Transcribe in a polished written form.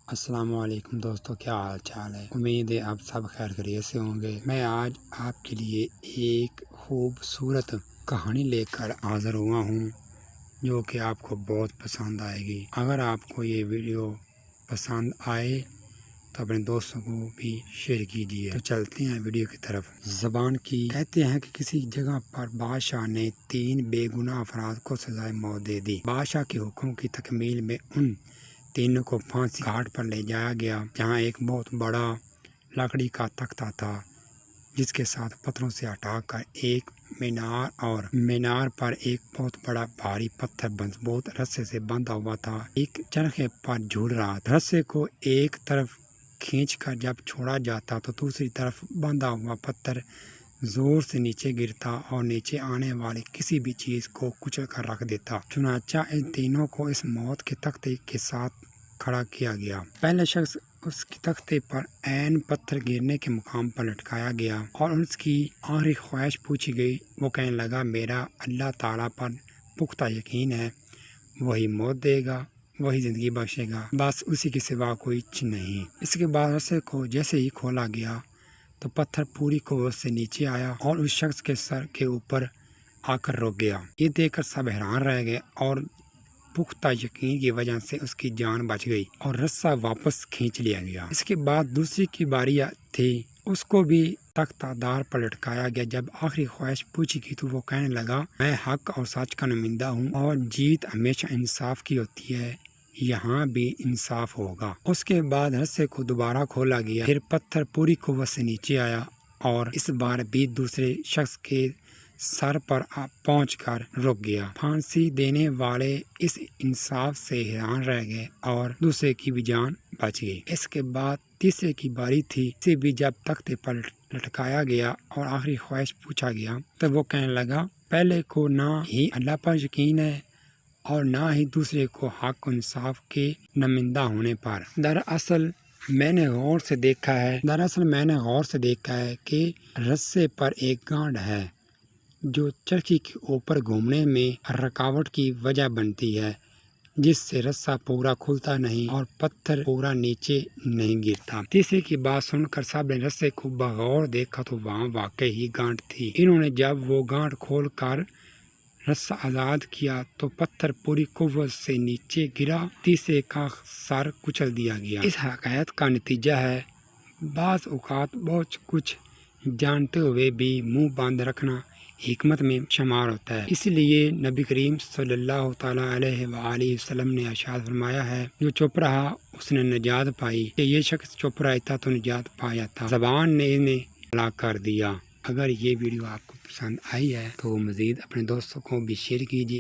السلام علیکم دوستو، کیا حال چال ہے؟ امید ہے آپ سب خیر خیریت سے ہوں گے۔ میں آج آپ کے لیے ایک خوبصورت کہانی لے کر حاضر ہوا ہوں جو کہ آپ کو بہت پسند آئے گی۔ اگر آپ کو یہ ویڈیو پسند آئے تو اپنے دوستوں کو بھی شیئر کیجیے۔ تو چلتے ہیں ویڈیو کی طرف۔ زبان کی کہتے ہیں کہ کسی جگہ پر بادشاہ نے 3 بے گناہ افراد کو سزائے موت دے دی۔ بادشاہ کے حکم کی تکمیل میں ان تینوں کو پھانسی گھاٹ پر لے جایا گیا، جہاں ایک بہت بڑا لکڑی کا تختہ تھا جس کے ساتھ پتھروں سے ہٹا کر ایک مینار پر ایک بہت بڑا بھاری پتھر مضبوط رسے سے بندھا ہوا تھا، ایک چرخے پر جھول رہا تھا۔ رسے کو ایک طرف کھینچ کر جب چھوڑا جاتا تو دوسری طرف بندھا ہوا پتھر زور سے نیچے گرتا اور نیچے آنے والی کسی بھی چیز کو کچل کر رکھ دیتا۔ چنانچہ ان تینوں کو اس موت کے تختے کے ساتھ کھڑا کیا گیا۔ پہلا شخص اس کے تختے پر عین پتھر گرنے کے مقام پر لٹکایا گیا اور اس کی آخری خواہش پوچھی گئی۔ وہ کہنے لگا، میرا اللہ تعالیٰ پر پختہ یقین ہے، وہی موت دے گا، وہی زندگی بخشے گا، بس اسی کے سوا کوئی نہیں۔ اس کے بعد رسے کو جیسے ہی کھولا گیا تو پتھر پوری قوت سے نیچے آیا اور اس شخص کے سر کے اوپر آ کر رک گیا۔ یہ دیکھ کر سب حیران رہ گئے اور پختہ یقین کی وجہ سے اس کی جان بچ گئی اور رسہ واپس کھینچ لیا گیا۔ اس کے بعد دوسری کی باری تھی، اس کو بھی تختہ دار پر لٹکایا گیا۔ جب آخری خواہش پوچھی گئی تو وہ کہنے لگا، میں حق اور سچ کا نمائندہ ہوں اور جیت ہمیشہ انصاف کی ہوتی ہے، یہاں بھی انصاف ہوگا۔ اس کے بعد رسے کو دوبارہ کھولا گیا، پھر پتھر پوری قوت سے نیچے آیا اور اس بار بھی دوسرے شخص کے سر پر پہنچ کر رک گیا۔ پھانسی دینے والے اس انصاف سے حیران رہ گئے اور دوسرے کی بھی جان بچ گئی۔ اس کے بعد تیسرے کی باری تھی، اسے بھی جب تختے پر لٹکایا گیا اور آخری خواہش پوچھا گیا تو وہ کہنے لگا، پہلے کو نہ ہی اللہ پر یقین ہے اور نہ ہی دوسرے کو حق و انصاف کے نمائندہ ہونے پر۔ دراصل میں نے غور سے دیکھا ہے کہ رسے پر ایک گانٹ ہے جو چرخی کے اوپر گھومنے میں رکاوٹ کی وجہ بنتی ہے، جس سے رسہ پورا کھلتا نہیں اور پتھر پورا نیچے نہیں گرتا۔ تیسرے کی بات سن کر سب نے رسے کو بغور دیکھا تو وہاں واقعی ہی گانٹ تھی۔ انہوں نے جب وہ گانٹ کھول کر رسہ آزاد کیا تو پتھر پوری قوت سے نیچے گرا، تیسرے کا سر کچل دیا گیا۔ اس حقیقت کا نتیجہ ہے، بعض اوقات بہت کچھ جانتے ہوئے بھی منہ بند رکھنا حکمت میں شمار ہوتا ہے۔ اس لیے نبی کریم صلی اللہ تعالیٰ علیہ وآلہ وسلم نے ارشاد فرمایا ہے، جو چپ رہا اس نے نجات پائی، کہ یہ شخص چپ رہتا تو نجات پایا تھا، زبان نے انہیں ہلاک کر دیا۔ اگر یہ ویڈیو آپ کو پسند آئی ہے تو مزید اپنے دوستوں کو بھی شیئر کیجیے۔